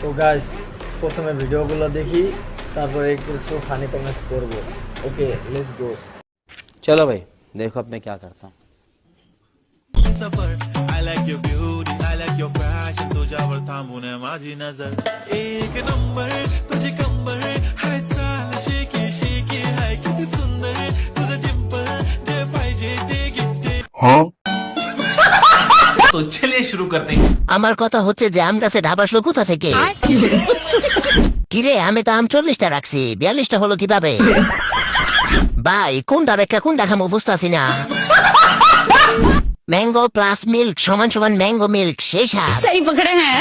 তো গাইস প্রথমে ভিডিওগুলো দেখি তারপরে কিছু ফানি কমেন্টস করব। Okay let's go. चलो भाई देखो अब मैं क्या करता हूँ। सफर I like your beauty I like your fashion तुझ्यावर थांबून माझी नजर एक नंबर तुझी कंबर हाय चाल शेकी शेकी हाय किती सुंदर तुझं डिंपल जे पाहिजे ते घेते तो चलिए शुरू करते हैं। আমার কথা হচ্ছে যে আম গাছে ঢাব আসলো কোথা থেকে? কিরে আমি তো আম 40টা রাখছি 42টা হলো কিভাবে? ভাই কোনটা রেখা কোনটা খামো বুঝতেছি না। ম্যাঙ্গো প্লাস মিল্ক সমান সমান ম্যাঙ্গো মিল্ক শেষ হাত। सही पकड़े हैं।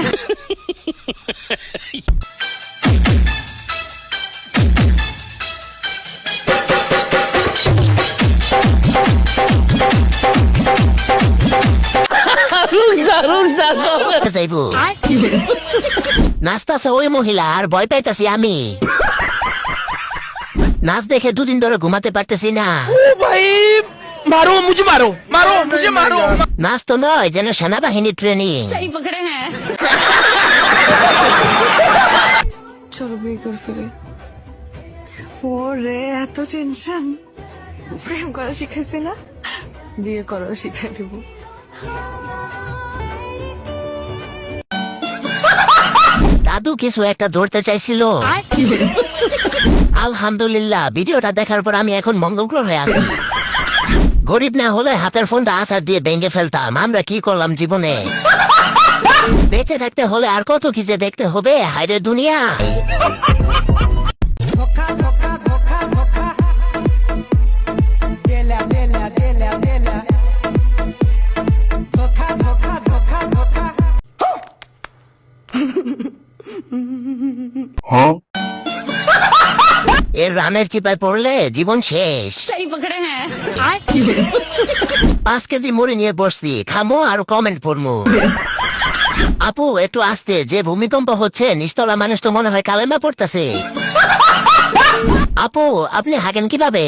যাইবো নাচতাছে ওই মহিলা আর ভয় পাইতাছি আমি। নাচ দেখে দুদিন ধরে ঘুমাতে পারতেছি না। मारो मुझे मारो मारो मुझे मारो। নাচ তো নয় যেন সেনাবাহিনী ট্রেনিং। सही पकड़े हैं। চলো বিয়ে করে ফেলি। ওরে এত টেনশন, প্রেম করা শিখাইছি না, বিয়ে করা শিখাই দেবো। দাদু কিছু একটা ধরতে চাইছিল। আলহামদুলিল্লাহ ভিডিওটা দেখার পর আমি এখন মঙ্গল গ্রহে আছি। গরিব না হলে হাতের ফোনটা আছাড় দিয়ে ভেঙে ফেলতাম। আমরা কি করলাম জীবনে? বেঁচে থাকতে হলে আর কত কি যে দেখতে হবে হায়রে দুনিয়া। এর রানের চিপায় পড়লে জীবন শেষ। सही पकड़े हैं। 5 কেজি মুড়ি নিয়ে বসছি খামো আর কমেন্ট পড়মু। আপু একটু আস্তে, যে ভূমিকম্প হচ্ছে নিচতলা মানুষ তো মনে হয় কালেমা পড়তেছে। আপু আপনি হাগেন কিভাবে?